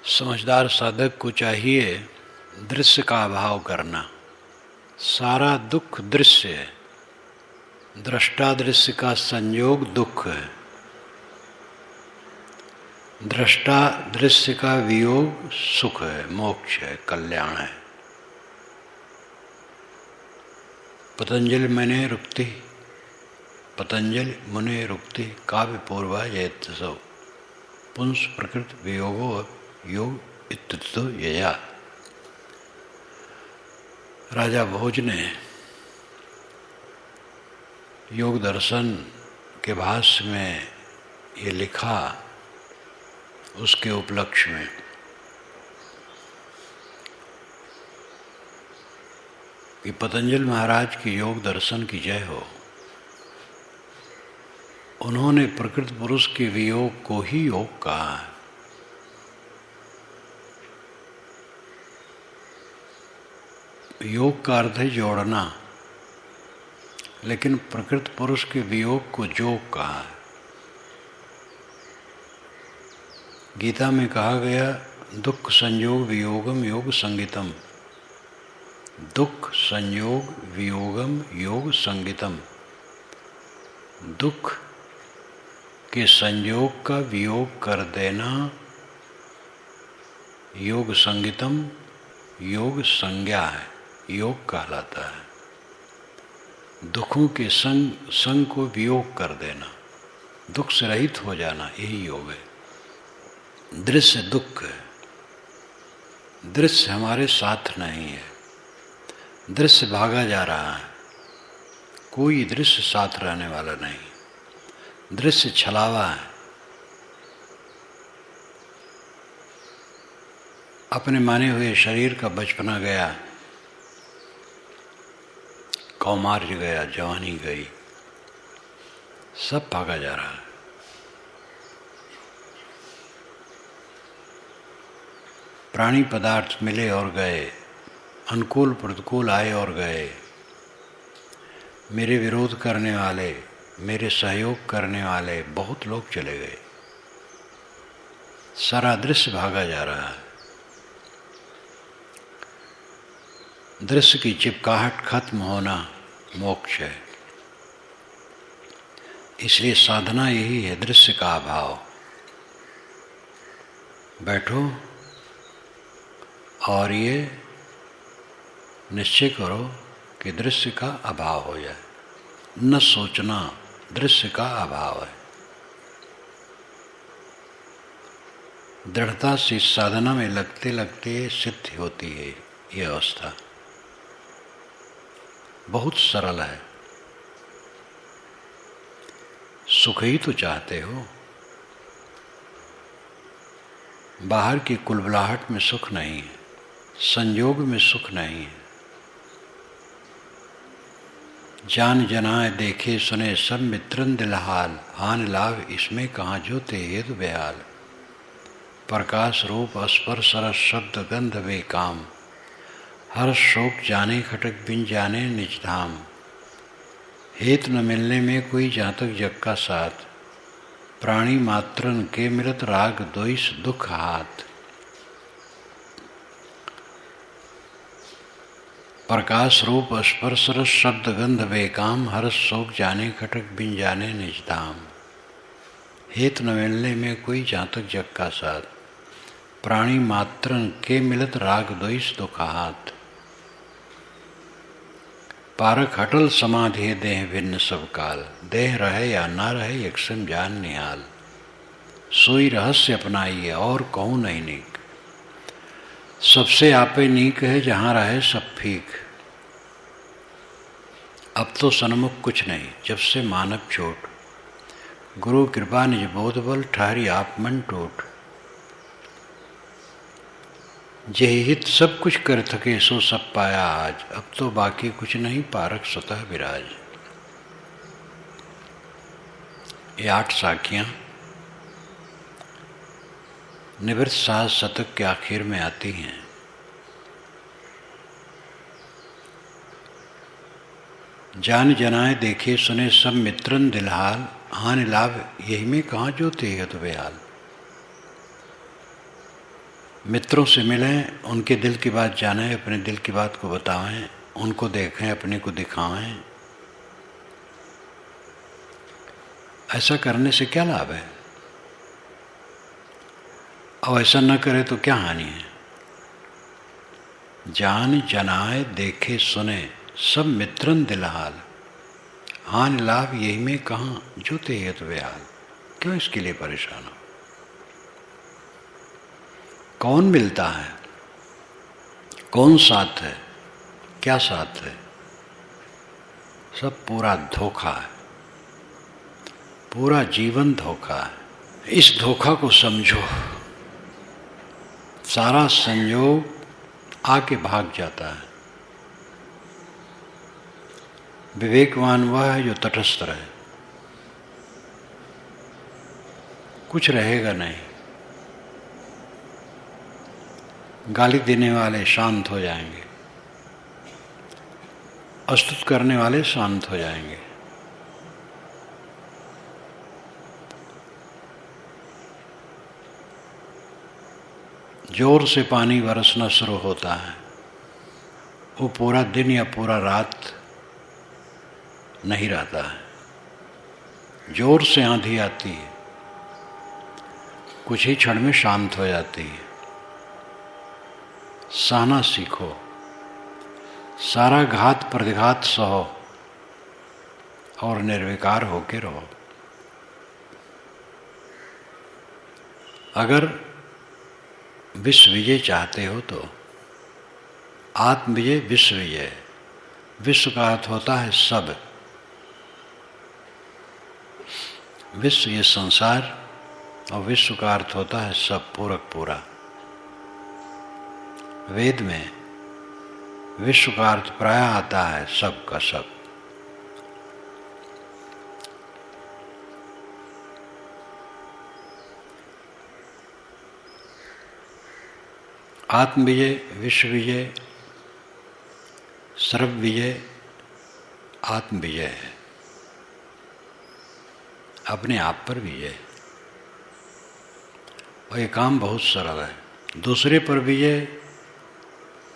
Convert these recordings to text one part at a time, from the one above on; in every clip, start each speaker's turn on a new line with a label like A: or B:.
A: समझदार साधक को चाहिए दृश्य का अभाव करना। सारा दुख दृश्य है। दृष्टा दृश्य का संयोग दुख है। दृष्टा दृश्य का वियोग सुख है, मोक्ष है, कल्याण है। पतंजलि मुने रुक्ति काव्य पूर्वा जयत्सव पुंस प्रकृत वियोगो योग इत्युक्तो यया। राजा भोज ने योग दर्शन के भाष्य में ये लिखा उसके उपलक्ष्य में कि पतंजलि महाराज की योग दर्शन की जय हो। उन्होंने प्रकृत पुरुष के वियोग को ही योग कहा है। योग का अर्थ है जोड़ना, लेकिन प्रकृत पुरुष के वियोग को जोग कहा है। गीता में कहा गया दुख संयोग वियोगम योग संगीतम। दुख संयोग वियोगम योग संगीतम। दुख के संयोग का वियोग कर देना योग संगीतम, योग संज्ञा है, योग कहलाता है। दुखों के संग को वियोग कर देना, दुख से रहित हो जाना, यही योग है। दृश्य दुख है। दृश्य हमारे साथ नहीं है। दृश्य भागा जा रहा है। कोई दृश्य साथ रहने वाला नहीं। दृश्य छलावा है। अपने माने हुए शरीर का बचपना गया, कौमार्य गया, जवानी गई, सब भागा जा रहा है। प्राणी पदार्थ मिले और गए, अनुकूल प्रतिकूल आए और गए। मेरे विरोध करने वाले, मेरे सहयोग करने वाले बहुत लोग चले गए। सारा दृश्य भागा जा रहा है। दृश्य की चिपकाहट खत्म होना मोक्ष है। इसलिए साधना यही है, दृश्य का अभाव। बैठो और ये निश्चय करो कि दृश्य का अभाव हो जाए। न सोचना, दृश्य का अभाव है। दृढ़ता से साधना में लगते लगते सिद्ध होती है ये अवस्था। बहुत सरल है। सुख ही तो चाहते हो। बाहर की कुलबुलाहट में सुख नहीं है, संयोग में सुख नहीं है। जान जनाए देखे सुने सब मित्रन दिलहाल, हान लाभ इसमें कहाँ जो ते हेतु बेहाल। प्रकाश रूप स्पर्श सरस शब्द गंध वे काम, हर शोक जाने खटक बिन जाने निज धाम। हेतु न मिलने में कोई जातक जग का साथ, प्राणी मात्रन के मिलत राग द्वेष दुख हाथ। प्रकाश रूप स्पर्श रस शब्द गंध वे काम, हर्ष शोक जाने खटक बिन जाने निज धाम। हेतु न मिलने में कोई जातक जग का साथ, प्राणी मात्रन के मिलत राग द्वेष दुख हाथ। पारक हटल समाधि देह भिन्न सब काल, देह रहे या ना रहे यक्षम जान निहाल। सोई रहस्य अपनाइए और कहूँ नहीं नीक, सबसे आपे नीक है जहाँ रहे सब फीक। अब तो सन्मुख कुछ नहीं, जब से मानव छोट, गुरु कृपा निज बोध बल ठहरी आप मन टूट। जेहि हित सब कुछ कर थके सो सब पाया आज, अब तो बाकी कुछ नहीं पारक स्वतः विराज। ये 8 साखियां निवृत्त साहस शतक के आखिर में आती हैं। जान जनाए देखे सुने सब मित्रन दिलहाल, हानि लाभ यही में कहाँ जो ते हेतु बेहाल। मित्रों से मिलें, उनके दिल की बात जानें, अपने दिल की बात को बताएं, उनको देखें, अपने को दिखाएं। ऐसा करने से क्या लाभ है? और ऐसा न करे तो क्या हानि है? जान जनाए देखे सुने सब मित्रन दिलहाल, हानि लाभ यही में कहाँ जो ते हेत बेहाल। क्यों इसके लिए परेशान हो? कौन मिलता है, कौन साथ है, क्या साथ है? सब पूरा धोखा है, पूरा जीवन धोखा है। इस धोखा को समझो। सारा संयोग आके भाग जाता है। विवेकवान वह है जो तटस्थ रहे, कुछ रहेगा नहीं। गाली देने वाले शांत हो जाएंगे, अस्तुत करने वाले शांत हो जाएंगे। जोर से पानी बरसना शुरू होता है, वो पूरा दिन या पूरा रात नहीं रहता है। जोर से आंधी आती है, कुछ ही क्षण में शांत हो जाती है। सहना सीखो, सारा घात प्रतिघात सहो और निर्विकार होके रहो। अगर विश्व विजय चाहते हो तो आत्म विजय, विश्व विजय। विश्व का अर्थ होता है सब, विश्व ये संसार, और विश्व का अर्थ होता है सब, पूरक पूरा। वेद में विश्व का अर्थ प्राय आता है सब का सब। आत्म विजय, विश्व विजय, सर्व विजय आत्म विजय है, अपने आप पर विजय। और ये काम बहुत सरल है। दूसरे पर विजय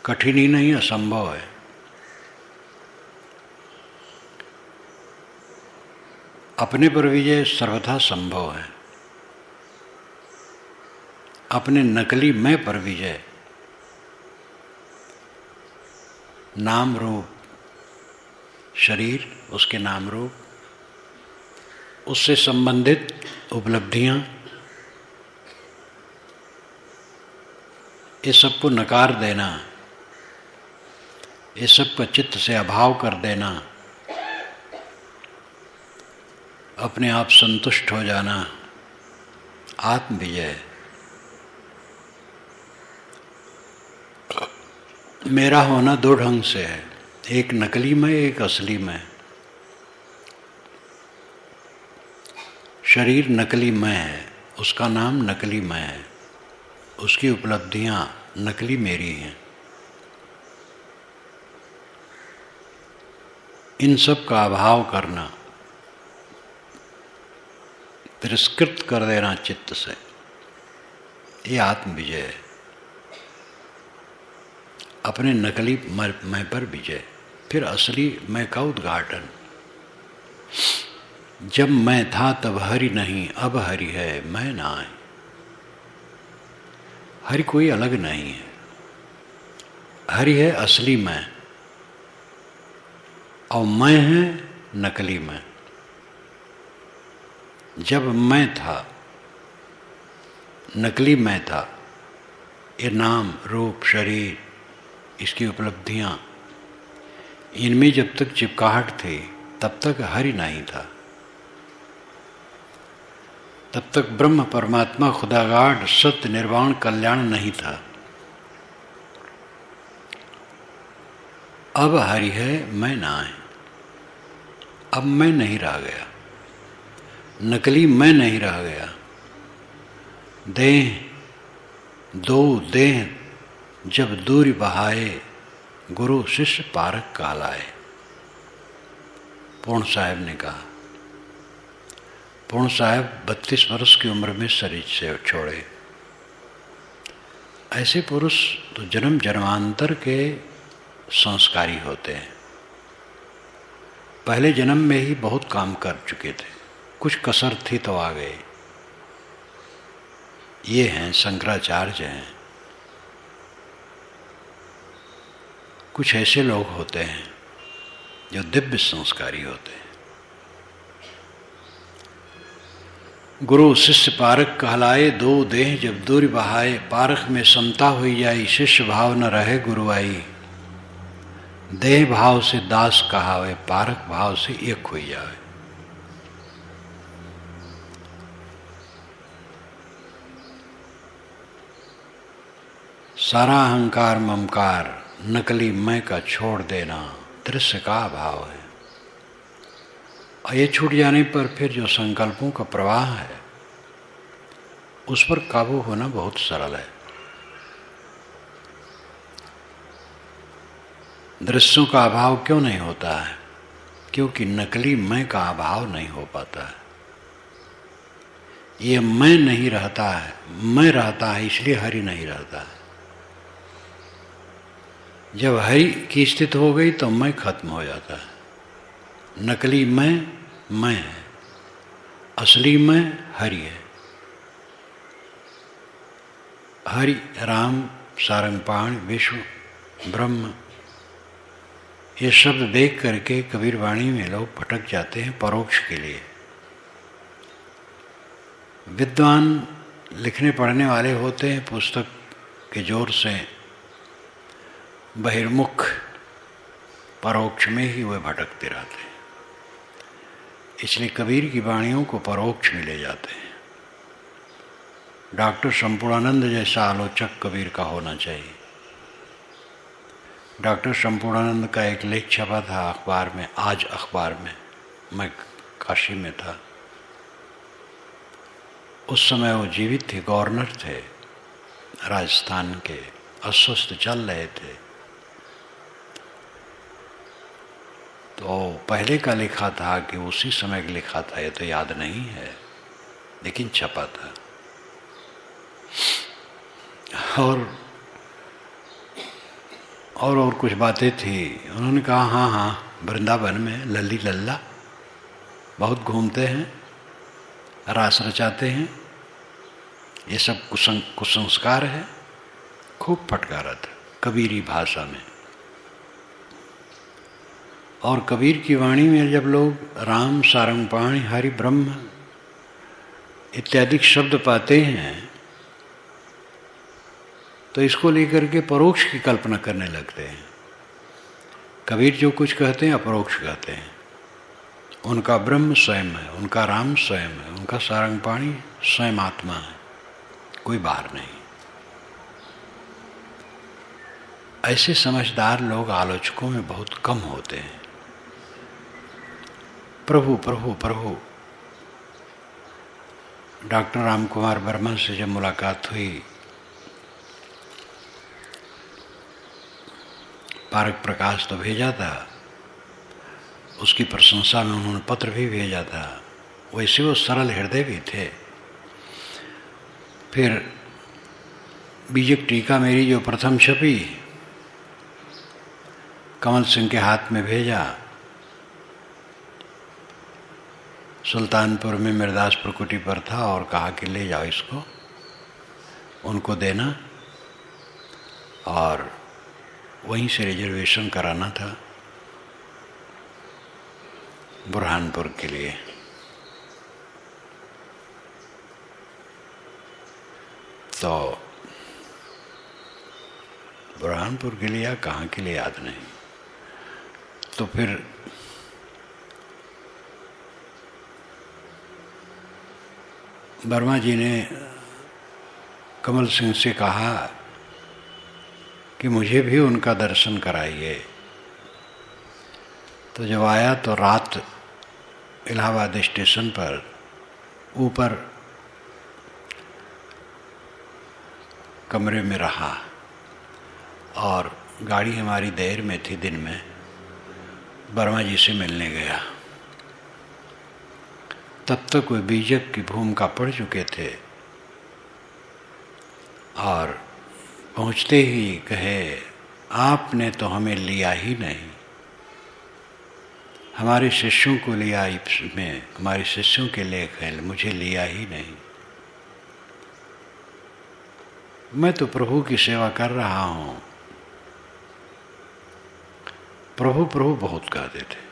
A: कठिन ही नहीं, असंभव है। अपने पर विजय सर्वथा संभव है। अपने नकली मैं पर विजय, नाम रूप शरीर, उसके नाम रूप, उससे संबंधित उपलब्धियां, ये सबको नकार देना, ये सब का चित्त से अभाव कर देना, अपने आप संतुष्ट हो जाना, आत्म विजय। मेरा होना दो ढंग से है, एक नकली मैं, एक असली मैं। शरीर नकली मैं है, उसका नाम नकली मैं है, उसकी उपलब्धियां नकली मेरी हैं। इन सब का अभाव करना, तिरस्कृत कर देना चित्त से, ये आत्म विजय है। अपने नकली मैं पर विजय। फिर असली मैं का उद्घाटन। जब मैं था तब हरि नहीं, अब हरि है मैं ना है। हरि कोई अलग नहीं है, हरि है असली मैं, और मैं है नकली मैं। जब मैं था, नकली मैं था, ये नाम रूप शरीर, इसकी उपलब्धियां, इनमें जब तक चिपकाहट थी तब तक हरि नहीं था, तब तक ब्रह्म परमात्मा खुदागाढ़ सत्य निर्वाण कल्याण नहीं था। अब हरि है मैं ना है। अब मैं नहीं रह गया, नकली मैं नहीं रह गया। देह दो देह जब दूरी बहाए, गुरु शिष्य पारक कहलाए। पूर्ण साहब ने कहा। पूर्ण साहब 32 वर्ष की उम्र में शरीर से छोड़े। ऐसे पुरुष तो जन्म जन्मांतर के संस्कारी होते हैं, पहले जन्म में ही बहुत काम कर चुके थे, कुछ कसर थी तो आ गए। ये हैं शंकराचार्य हैं। कुछ ऐसे लोग होते हैं जो दिव्य संस्कारी होते हैं। गुरु शिष्य पारक कहलाए, दो देह जब दूर बहाए, पारख में समता हुई जाई, शिष्य भाव न रहे गुरु आई। देह भाव से दास कहावे, पारक भाव से एक हुई जाए। सारा अहंकार ममकार नकली मैं का छोड़ देना दृश्य का भाव है। और ये छूट जाने पर फिर जो संकल्पों का प्रवाह है उस पर काबू होना बहुत सरल है। दृश्यों का अभाव क्यों नहीं होता है? क्योंकि नकली मैं का अभाव नहीं हो पाता है। ये मैं नहीं रहता है, मैं रहता है, इसलिए हरि नहीं रहता है। जब हरि की स्थिति हो गई तो मैं खत्म हो जाता है। नकली मैं है, असली मैं हरि है। हरि, राम, सारंगपाण, विश्व, ब्रह्म, ये शब्द देख करके कबीर वाणी में लोग भटक जाते हैं परोक्ष के लिए। विद्वान लिखने पढ़ने वाले होते हैं, पुस्तक के जोर से बहिर्मुख परोक्ष में ही वे भटकते रहते हैं। इसलिए कबीर की वाणियों को परोक्ष में ले जाते हैं। डॉक्टर संपूर्णानंद जैसा आलोचक कबीर का होना चाहिए। डॉक्टर संपूर्णानंद का एक लेख छपा था अखबार में, आज अखबार में, मैं काशी में था। उस समय वो जीवित थे, गवर्नर थे राजस्थान के, अस्वस्थ चल रहे थे। तो पहले का लिखा था कि उसी समय का लिखा था, ये तो याद नहीं है, लेकिन छपा था। और कुछ बातें थी। उन्होंने कहा हाँ, वृंदावन में लल्ली लल्ला बहुत घूमते हैं, रास रचाते हैं, ये सब कुसंस्कार है। खूब फटकारा था कबीरी भाषा में। और कबीर की वाणी में जब लोग राम, सारंगपाणी, हरि, ब्रह्म इत्यादि शब्द पाते हैं तो इसको लेकर के परोक्ष की कल्पना करने लगते हैं। कबीर जो कुछ कहते हैं अपरोक्ष कहते हैं। उनका ब्रह्म स्वयं है, उनका राम स्वयं है, उनका सारंगपाणी स्वयं आत्मा है, कोई बाहर नहीं। ऐसे समझदार लोग आलोचकों में बहुत कम होते हैं। प्रभु प्रभु प्रभु। डॉक्टर राम कुमार वर्मा से जब मुलाकात हुई, पारक प्रकाश तो भेजा था, उसकी प्रशंसा में उन्होंने पत्र भी भेजा था। वैसे वो सरल हृदय भी थे। फिर बीजक टीका मेरी जो प्रथम छपी, कमल सिंह के हाथ में भेजा। सुल्तानपुर में मिर्दासपुर कुटी पर था और कहा कि ले जाओ इसको, उनको देना और वहीं से रिजर्वेशन कराना था बुरहानपुर के लिए। तो बुरहानपुर के लिए या कहाँ के लिए याद नहीं। तो फिर वर्मा जी ने कमल सिंह से कहा कि मुझे भी उनका दर्शन कराइए। तो जब आया तो रात इलाहाबाद स्टेशन पर ऊपर कमरे में रहा और गाड़ी हमारी देर में थी। दिन में वर्मा जी से मिलने गया। तब तक वे बीजक की भूमिका पढ़ चुके थे और पहुँचते ही कहे, आपने तो हमें लिया ही नहीं, हमारे शिष्यों को लिया इसमें, हमारे शिष्यों के लेख हैं, मुझे लिया ही नहीं। मैं तो प्रभु की सेवा कर रहा हूँ। प्रभु प्रभु बहुत कहते थे।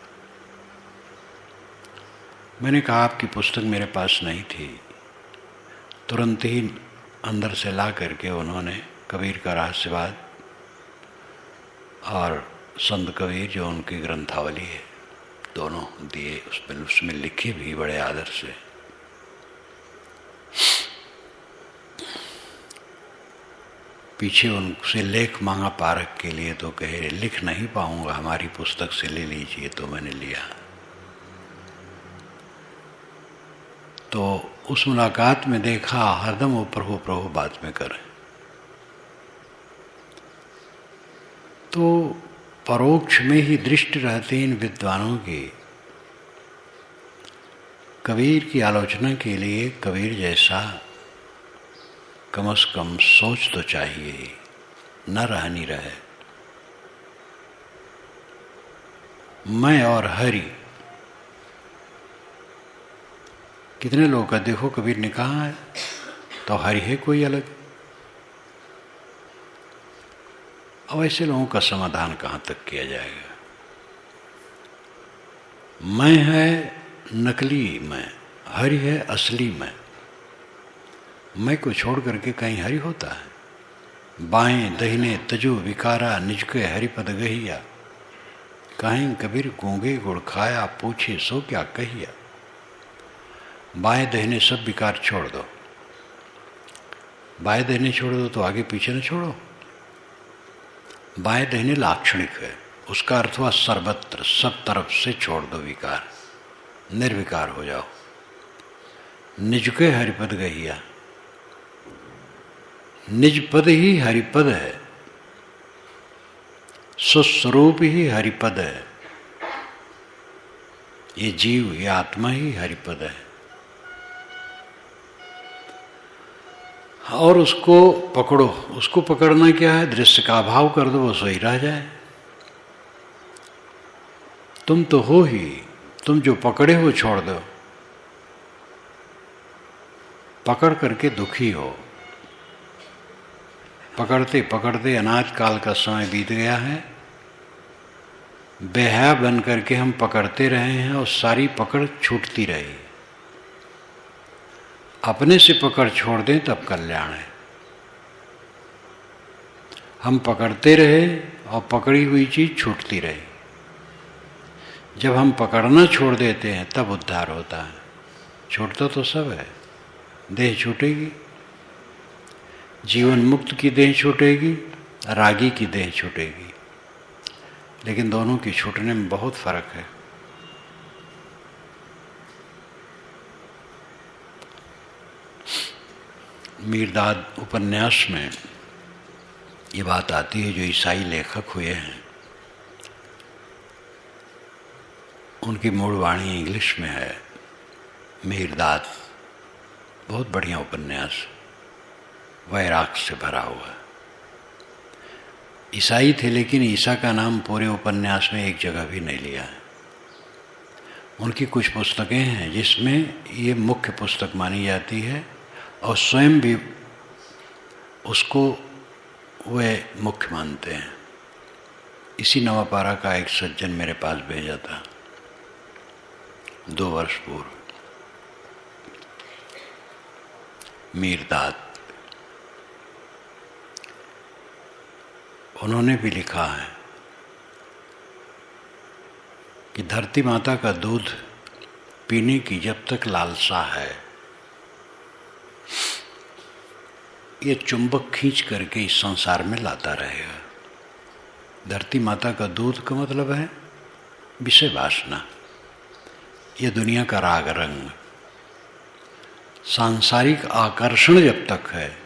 A: मैंने कहा, आपकी पुस्तक मेरे पास नहीं थी। तुरंत ही अंदर से ला करके उन्होंने कबीर का रहस्यवाद और संत कबीर जो उनकी ग्रंथावली है, दोनों दिए। उसमें लिखे भी बड़े आदर से। पीछे उनसे लेख मांगा पारख के लिए, तो कहे लिख नहीं पाऊंगा, हमारी पुस्तक से ले लीजिए। तो मैंने लिया। तो उस मुलाकात में देखा हरदम वो प्रभु प्रभु बात में करें। तो परोक्ष में ही दृष्टि रहते इन विद्वानों की। कबीर की आलोचना के लिए कबीर जैसा कम से कम सोच तो चाहिए, न रहनी रहे। मैं और हरि, कितने लोग का देखो कबीर ने कहा है, तो हरि है कोई अलग। अब ऐसे लोगों का समाधान कहाँ तक किया जाएगा। मैं है नकली मैं, हरि है असली मैं को छोड़ करके कहीं हरि होता है। बाएं दहिने तजु विकारा, निज के हरिपद गहिया, कहीं कबीर गूंगे गुड़ खाया, पूछे सो क्या कहिया। बाएं दहिने सब विकार छोड़ दो। बाएं दहिने छोड़ दो तो आगे पीछे न छोड़ो। बाएं दहिने लाक्षणिक है, उसका अर्थ हुआ सर्वत्र, सब तरफ से छोड़ दो विकार, निर्विकार हो जाओ। निज के हरिपद गहिया, निज पद ही हरिपद है, स्वस्वरूप ही हरिपद है। ये जीव, ये आत्मा ही हरिपद है। और उसको पकड़ो। उसको पकड़ना क्या है? दृश्य का अभाव कर दो, वो सही रह जाए। तुम तो हो ही, तुम जो पकड़े हो छोड़ दो। पकड़ करके दुखी हो। पकड़ते पकड़ते अनाज काल का समय बीत गया है। बेहया बन करके हम पकड़ते रहे हैं और सारी पकड़ छूटती रही। अपने से पकड़ छोड़ दें तब कल्याण है। हम पकड़ते रहे और पकड़ी हुई चीज छूटती रही। जब हम पकड़ना छोड़ देते हैं तब उद्धार होता है। छूटता तो सब है। देह छूटेगी, जीवन मुक्त की देह छूटेगी, रागी की देह छूटेगी, लेकिन दोनों की छूटने में बहुत फर्क है। मीरदाद उपन्यास में ये बात आती है, जो ईसाई लेखक हुए हैं उनकी मूल वाणी इंग्लिश में है। मीरदाद बहुत बढ़िया उपन्यास, वैराग से भरा हुआ। ईसाई थे लेकिन ईसा का नाम पूरे उपन्यास में एक जगह भी नहीं लिया है। उनकी कुछ पुस्तकें हैं जिसमें ये मुख्य पुस्तक मानी जाती है और स्वयं भी उसको वे मुख्य मानते हैं। इसी नवापारा का एक सज्जन मेरे पास भेजा था 2 वर्ष पूर्व, मीरदाद। उन्होंने भी लिखा है कि धरती माता का दूध पीने की जब तक लालसा है, ये चुंबक खींच करके इस संसार में लाता रहेगा। धरती माता का दूध का मतलब है विषय वासना, ये दुनिया का राग रंग। सांसारिक आकर्षण जब तक है,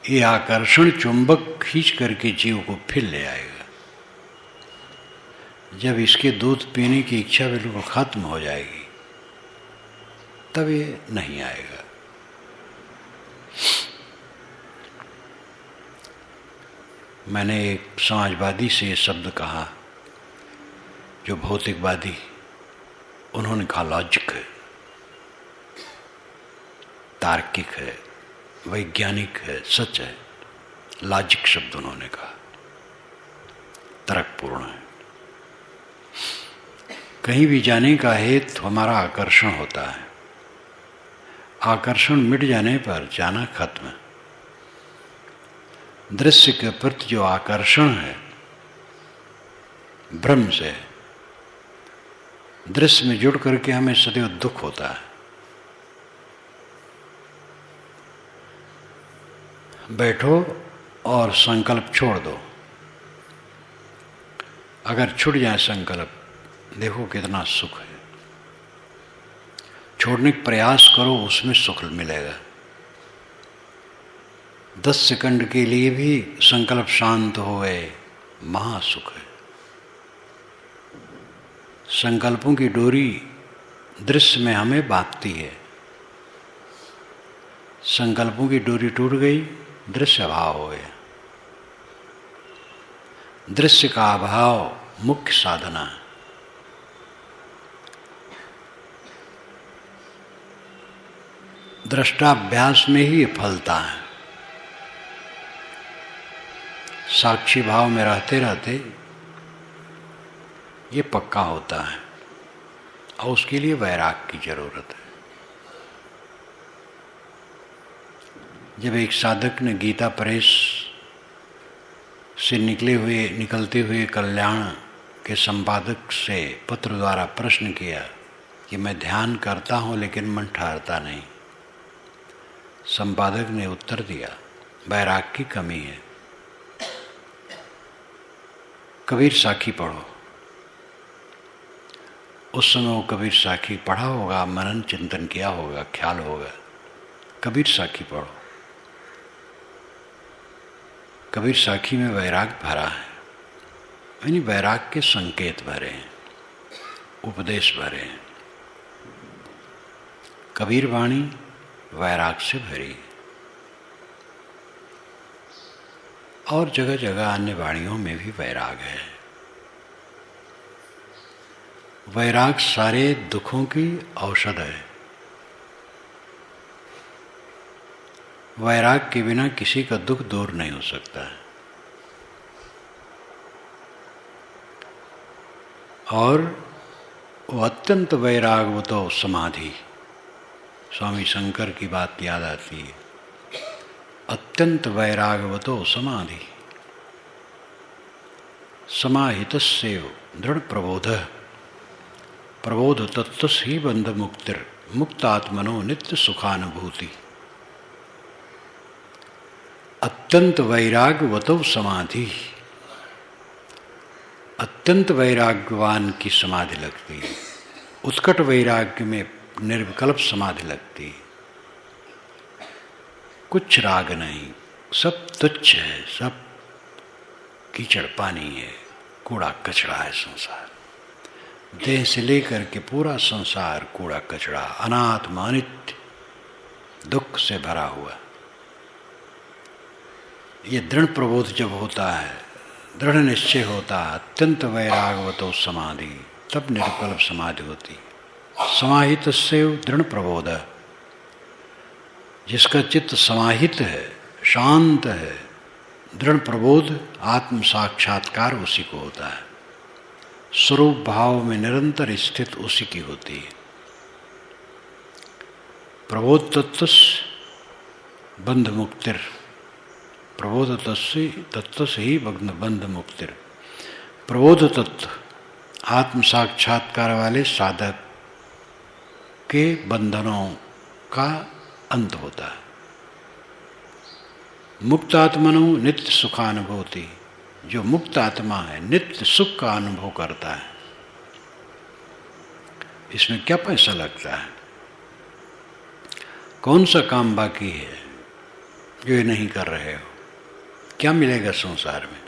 A: ये आकर्षण चुंबक खींच करके जीव को फिर ले आएगा। जब इसके दूध पीने की इच्छा बिल्कुल खत्म हो जाएगी तब ये नहीं आएगा। मैंने एक समाजवादी से ये शब्द कहा जो भौतिकवादी, उन्होंने कहा लॉजिक है, तार्किक है, वैज्ञानिक है, सच है। लॉजिक शब्द उन्होंने कहा, तर्कपूर्ण है। कहीं भी जाने का हेतु हमारा आकर्षण होता है। आकर्षण मिट जाने पर जाना खत्म है। दृश्य के प्रति जो आकर्षण है भ्रम से है। दृश्य में जुड़ करके हमें सदैव दुख होता है। बैठो और संकल्प छोड़ दो। अगर छूट जाए संकल्प, देखो कितना सुख है। छोड़ने का प्रयास करो, उसमें सुख मिलेगा। 10 सेकंड के लिए भी संकल्प शांत हो गए, महासुख है। संकल्पों की डोरी दृश्य में हमें बांधती है। संकल्पों की डोरी टूट गई, दृश्य अभाव हो गया। दृश्य का अभाव मुख्य साधना है। दृष्टाभ्यास में ही फलता है। साक्षी भाव में रहते रहते ये पक्का होता है और उसके लिए वैराग की जरूरत है। जब एक साधक ने गीता प्रेस से निकलते हुए कल्याण के संपादक से पत्र द्वारा प्रश्न किया कि मैं ध्यान करता हूं लेकिन मन ठहरता नहीं। संपादक ने उत्तर दिया, वैराग की कमी है। कबीर साखी पढ़ो। उस समय वो कबीर साखी पढ़ा होगा, मनन चिंतन किया होगा, ख्याल होगा। कबीर साखी पढ़ो। कबीर साखी में वैराग भरा है, यानी वैराग के संकेत भरे हैं, उपदेश भरे हैं। कबीर वाणी वैराग से भरी और जगह जगह अन्य वाणियों में भी वैराग है। वैराग सारे दुखों की औषध है। वैराग के बिना किसी का दुख दूर नहीं हो सकता है। और वो अत्यंत वैरागवतो समाधि, स्वामी शंकर की बात याद आती है। अत्यंत वैरागवतो समाधि, समाहितस्यैव दृढ़ प्रबोध, प्रबोध तत्वस् ही बंध मुक्तिर, मुक्तात्मनो नित्य सुखानुभूति। अत्यंत वैराग्यवतो समाधि, अत्यंत वैराग्यवान की समाधि लगती है। उत्कट वैराग्य में निर्विकल्प समाधि लगती है। कुछ राग नहीं, सब तुच्छ है, सब कीचड़ पानी है, कूड़ा कचड़ा है संसार। देह से लेकर के पूरा संसार कूड़ा कचड़ा, अनात्मा, अनित्य, दुख से भरा हुआ। ये दृढ़ प्रबोध जब होता है, दृढ़ निश्चय होता है, अत्यंत वैरागवतो समाधि, तब निर्विकल्प समाधि होती। समाहितस्यैव दृढ़ प्रबोध, जिसका चित्त समाहित है, शांत है, दृढ़ प्रबोध, आत्म साक्षात्कार उसी को होता है। स्वरूप भाव में निरंतर स्थित उसी की होती है। प्रबोध तत्वस्य बंध मुक्तिर, प्रबोध तत्व से ही बंध मुक्तिर। प्रबोध तत्व आत्म साक्षात्कार वाले साधक के बंधनों का अंत होता है। मुक्त आत्मनो नित्य सुखानुभूति, जो मुक्त आत्मा है नित्य सुख का अनुभव करता है। इसमें क्या पैसा लगता है? कौन सा काम बाकी है जो ये नहीं कर रहे हो? क्या मिलेगा संसार में?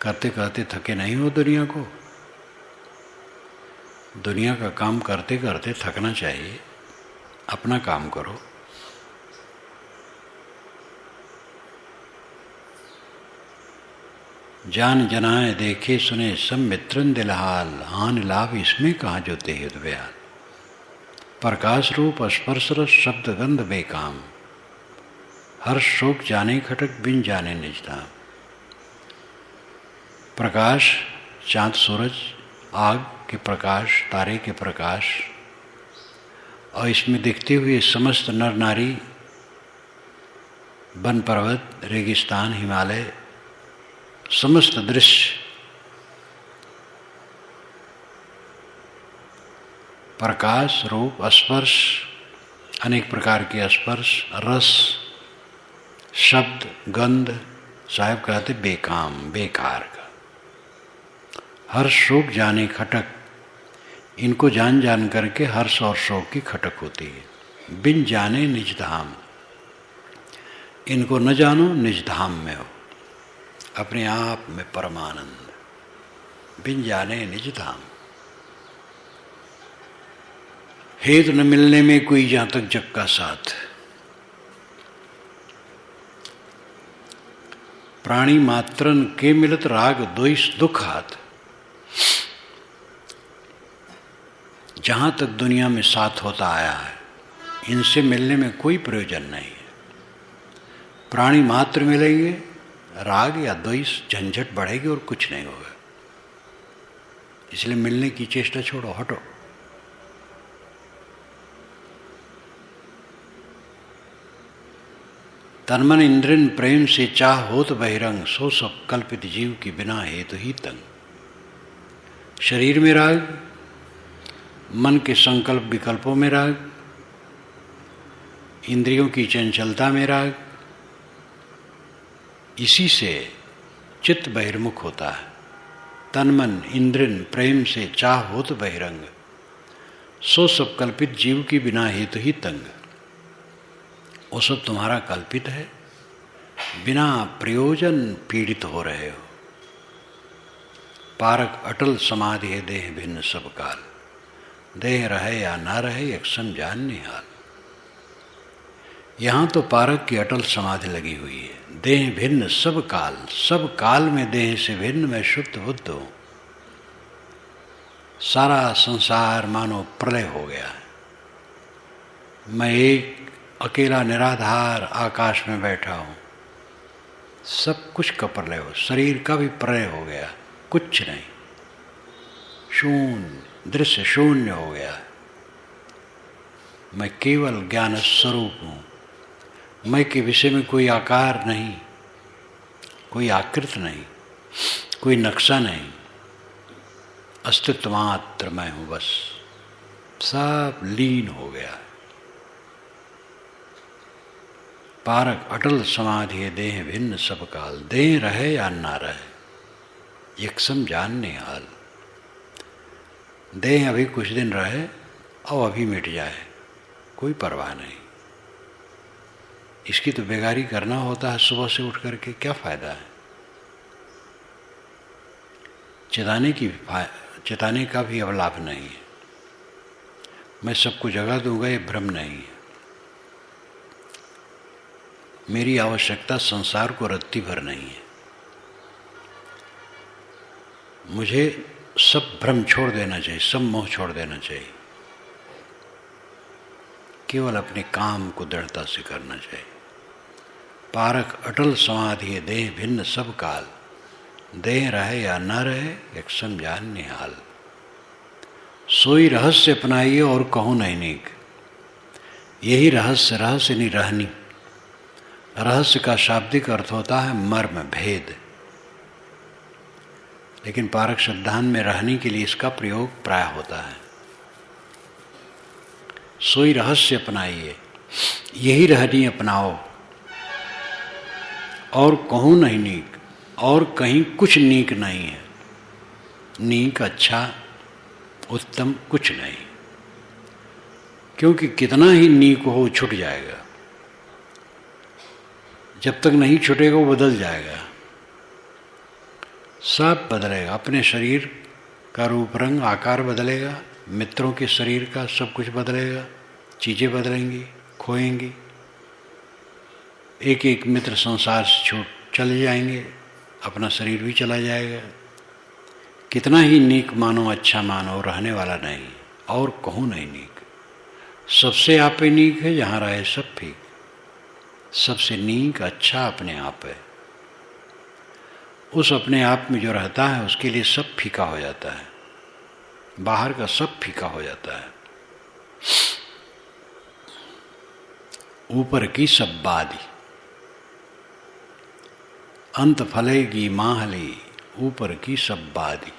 A: करते करते थके नहीं हो दुनिया को? दुनिया का काम करते करते थकना चाहिए। अपना काम करो। जान जनाए देखे सुने सब मित्रन दिलहाल, हान लाभ इसमें कहाँ जो ते हित बयाल। प्रकाश रूप स्पर्श रस शब्द गंध बेकाम, हर्ष शोक जाने खटक बिन जाने निज धाम। प्रकाश चाँद सूरज, आग के प्रकाश, तारे के प्रकाश, और इसमें दिखते हुए समस्त नर नारी, वन पर्वत, रेगिस्तान, हिमालय, समस्त दृश्य प्रकाश रूप स्पर्श, अनेक प्रकार के स्पर्श, रस, शब्द, गंध, साहब कहते बेकाम, बेकार का। हर्ष शोक जाने खटक, इनको जान जान करके हर्ष और शोक की खटक होती है। बिन जाने निज धाम, इनको न जानो निज धाम में हो, अपने आप में परमानंद। बिन जाने निज धाम, हेत न मिलने में कोई जहाँ तक जग का साथ। प्राणी मात्रन के मिलत राग द्वेष दुख हाथ, जहाँ तक दुनिया में साथ होता आया है, इनसे मिलने में कोई प्रयोजन नहीं है। प्राणी मात्र मिलेंगे, राग या द्वेष झंझट बढ़ेगी और कुछ नहीं होगा। इसलिए मिलने की चेष्टा छोड़ो, हटो। तन्मन इंद्रिन प्रेम से चाह होत बहिरंग, सो सब कल्पित जीव की बिना हेतु ही तंग। शरीर में राग, मन के संकल्प विकल्पों में राग, इंद्रियों की चंचलता में राग, इसी से चित्त बहिर्मुख होता है। तन मन इंद्रिन प्रेम से चाह होत बहिरंग, सो सब कल्पित जीव की बिना हेतु ही तंग। वो सब तुम्हारा कल्पित है, बिना प्रयोजन पीड़ित हो रहे हो। पारक अटल समाधि है देह भिन्न सब काल, देह रहे या ना रहे एक सम जानने हाल। यहाँ तो पारक की अटल समाधि लगी हुई है। देह भिन्न सब काल, सब काल में देह से भिन्न मैं शुद्ध बुद्ध हूँ। सारा संसार मानो प्रलय हो गया है, मैं एक अकेला निराधार आकाश में बैठा हूँ। सब कुछ का प्रलय हो, शरीर का भी प्रलय हो गया, कुछ नहीं, शून्य, दृश्य शून्य हो गया। मैं केवल ज्ञान स्वरूप हूँ। मैं के विषय में कोई आकार नहीं, कोई आकृति नहीं, कोई नक्शा नहीं, अस्तित्व मात्र मैं हूँ बस। सब लीन हो गया। पारक अटल समाधि देह भिन्न सब काल, देह रहे या ना रहे एक सम जानने हाल। देह अभी कुछ दिन रहे और अभी मिट जाए, कोई परवाह नहीं। इसकी तो बेगारी करना होता है सुबह से उठ करके, क्या फायदा है। चिताने का भी अब लाभ नहीं है। मैं सबको जगा दूंगा ये भ्रम नहीं है। मेरी आवश्यकता संसार को रत्ती भर नहीं है। मुझे सब भ्रम छोड़ देना चाहिए, सब मोह छोड़ देना चाहिए। केवल अपने काम को दृढ़ता से करना चाहिए। पारक अटल समाधि देह भिन्न सब काल, देह रहे या न रहे एक सम जानने हाल। सोई रहस्य अपनाइए और कहो नहीं नीक, यही रहस्य, रहस्य नहीं रहनी। रहस्य का शाब्दिक अर्थ होता है मर्म, भेद। लेकिन पारक सिद्धांत में रहने के लिए इसका प्रयोग प्राय होता है। सोई रहस्य अपनाइए, यही रहनी अपनाओ, और कहूँ नहीं नीक, और कहीं कुछ नीक नहीं है। नीक, अच्छा, उत्तम कुछ नहीं, क्योंकि कितना ही नीक हो छूट जाएगा। जब तक नहीं छूटेगा वो बदल जाएगा, सब बदलेगा। अपने शरीर का रूप रंग आकार बदलेगा, मित्रों के शरीर का सब कुछ बदलेगा, चीज़ें बदलेंगी, खोएंगी। एक एक मित्र संसार से छूट चले जाएंगे, अपना शरीर भी चला जाएगा। कितना ही नीक मानो, अच्छा मानो, रहने वाला नहीं, और कहूँ नहीं नीक। सबसे आपे नीक है, जहाँ रहे सब फीक। सबसे नीक अच्छा अपने आप है। उस अपने आप में जो रहता है उसके लिए सब फीका हो जाता है, बाहर का सब फीका हो जाता है। ऊपर की सब बादी, अंत फलेगी माहली, ऊपर की सब बादी।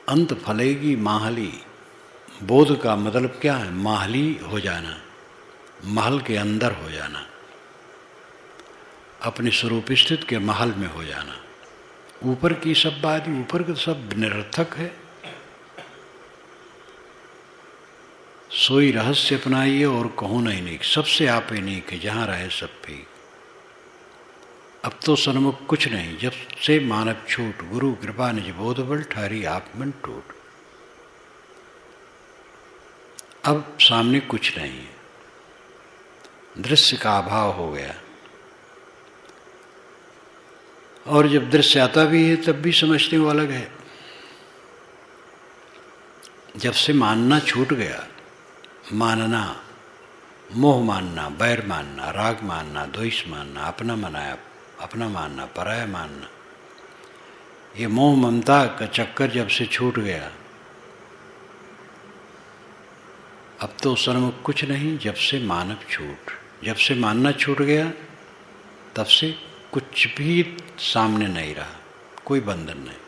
A: अंत फलेगी माहली, बोध का मतलब क्या है? माहली हो जाना, महल के अंदर हो जाना, अपने स्वरूप स्थित के महल में हो जाना। ऊपर की सब बात, ऊपर का सब निरर्थक है। सोई रहस्य अपनाइए और कहूँ नहीं नीक। सबसे आपे नीक है, जहाँ रहे सब फीक। अब तो सन्मुख कुछ नहीं, जब से मानव छूट। गुरु कृपा निज बोध बल, ठहरी आप मन टूट। अब सामने कुछ नहीं है, दृश्य का अभाव हो गया। और जब दृश्य आता भी है तब भी समझते वो अलग है। जब से मानना छूट गया, मानना, मोह मानना, बैर मानना, राग मानना, द्वेष मानना, अपना मनाया, अपना मानना, पराया मानना, ये मोह ममता का चक्कर जब से छूट गया, अब तो सन्मुख कुछ नहीं, जब से मानव छूट। जब से मानना छूट गया तब से कुछ भी सामने नहीं रहा, कोई बंधन नहीं।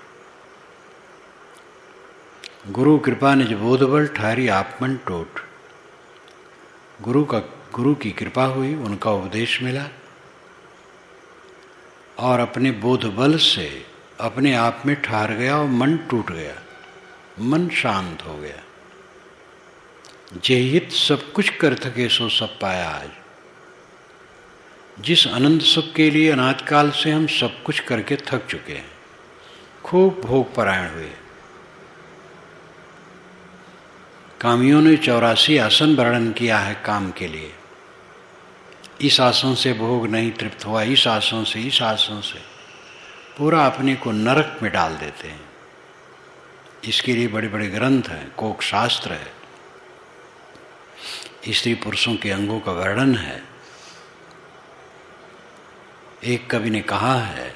A: गुरु कृपा निज बोध बल, ठहरी आप मन टोट। गुरु की कृपा हुई, उनका उपदेश मिला, और अपने बोध बल से अपने आप में ठहर गया और मन टूट गया, मन शांत हो गया। जे हित सब कुछ कर थके सो सब पाया आज। जिस अनंत सुख के लिए अनाथ काल से हम सब कुछ करके थक चुके हैं, खूब भोग परायण हुए। कामियों ने 84 आसन वर्णन किया है काम के लिए। इस आसन से भोग नहीं तृप्त हुआ, इस आसन से, इस आसन से, पूरा अपने को नरक में डाल देते हैं। इसके लिए बड़े बड़े ग्रंथ हैं, कोक शास्त्र है, स्त्री पुरुषों के अंगों का वर्णन है। एक कवि ने कहा है,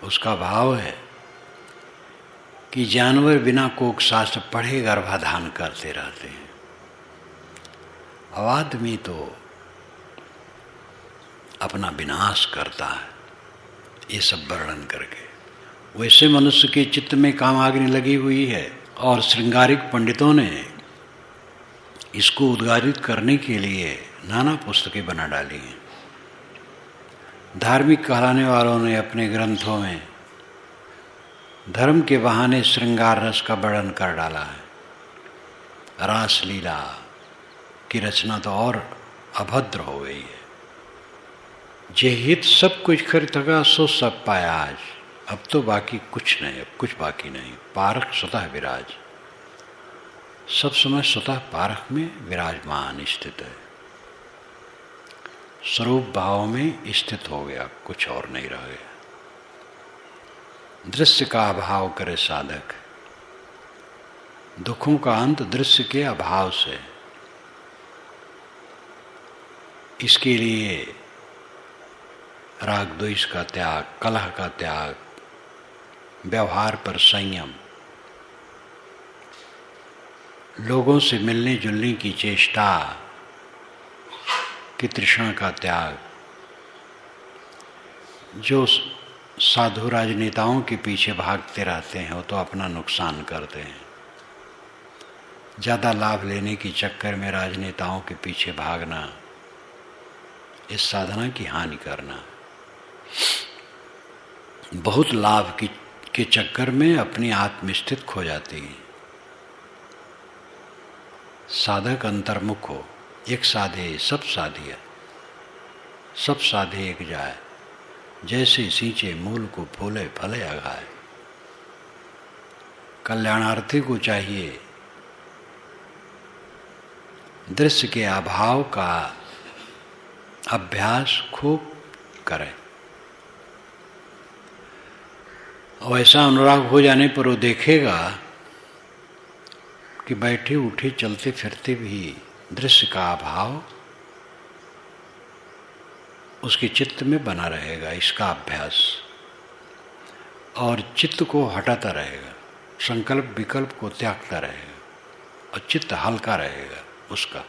A: उसका भाव है कि जानवर बिना कोक शास्त्र पढ़े गर्भाधान करते रहते हैं, अब आदमी तो अपना विनाश करता है ये सब वर्णन करके। वैसे मनुष्य के चित्त में कामाग्नि लगी हुई है, और श्रृंगारिक पंडितों ने इसको उद्गारित करने के लिए नाना पुस्तकें बना डाली हैं। धार्मिक कहलाने वालों ने अपने ग्रंथों में धर्म के बहाने श्रृंगार रस का वर्णन कर डाला है। रासलीला की रचना तो और अभद्र हो गई है। जे हित सब कुछ कर थका सो सब पाया आज। अब तो बाकी कुछ नहीं, अब कुछ बाकी नहीं। पारख स्वतः विराज, सब समय स्वतः पारख में विराजमान स्थित है, स्वरूप भाव में स्थित हो गया, कुछ और नहीं रह गया। दृश्य का अभाव करे साधक, दुखों का अंत दृश्य के अभाव से। इसके लिए राग द्वेष का त्याग, कलह का त्याग, व्यवहार पर संयम, लोगों से मिलने जुलने की चेष्टा की तृष्णा का त्याग। जो साधु राजनेताओं के पीछे भागते रहते हैं वो तो अपना नुकसान करते हैं। ज़्यादा लाभ लेने के चक्कर में राजनेताओं के पीछे भागना, इस साधना की हानि करना। बहुत लाभ के चक्कर में अपनी आत्मस्थिति खो जाती है। साधक अंतर्मुख हो, एक साधे सब साधिया, सब साधे एक जाए। जैसे सींचे मूल को फूले फले अगाए। कल्याणार्थी को चाहिए दृश्य के अभाव का अभ्यास खूब करें। और ऐसा अनुराग हो जाने पर वो देखेगा कि बैठे उठे चलते फिरते भी दृश्य का अभाव उसके चित्त में बना रहेगा। इसका अभ्यास, और चित्त को हटाता रहेगा, संकल्प विकल्प को त्यागता रहेगा और चित्त हल्का रहेगा उसका।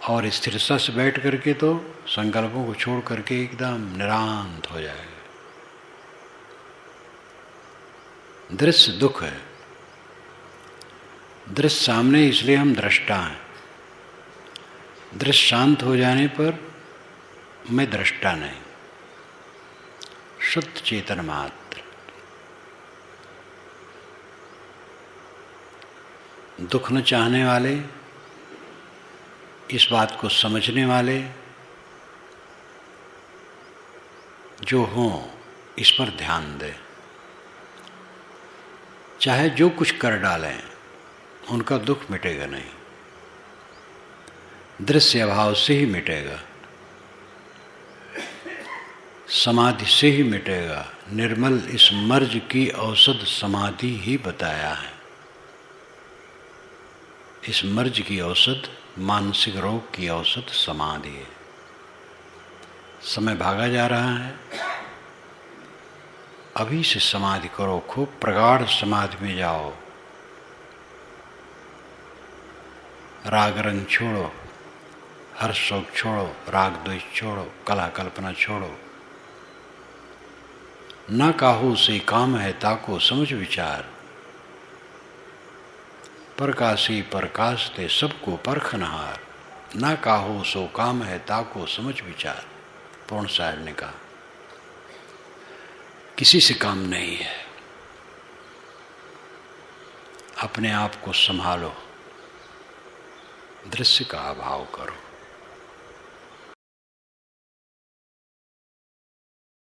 A: और स्थिरता से बैठ करके तो संकल्पों को छोड़ करके एकदम निरांत हो जाएगा। दृश्य दुख है, दृश्य सामने इसलिए हम दृष्टा हैं। दृश्य शांत हो जाने पर मैं दृष्टा नहीं, शुद्ध चेतन मात्र। दुख न चाहने वाले, इस बात को समझने वाले जो हों, इस पर ध्यान दें। चाहे जो कुछ कर डालें, उनका दुख मिटेगा नहीं, दृश्य अभाव से ही मिटेगा, समाधि से ही मिटेगा। निर्मल इस मर्ज की औषध समाधि ही बताया है। इस मर्ज की औषध, मानसिक रोग की औषध समाधि है। समय भागा जा रहा है, अभी से समाधि करो, खूब प्रगाढ़ समाधि में जाओ। राग रंग छोड़ो, हर्ष शोक छोड़ो, राग द्वेष छोड़ो, कला कल्पना छोड़ो। ना काहू से काम है ताको समझ विचार, प्रकाशी प्रकाश ते सबको परखनहार। ना काहू सो काम है ताको समझ विचार। पूर्ण साहब ने कहा, किसी से काम नहीं है, अपने आप को संभालो, दृश्य का अभाव करो।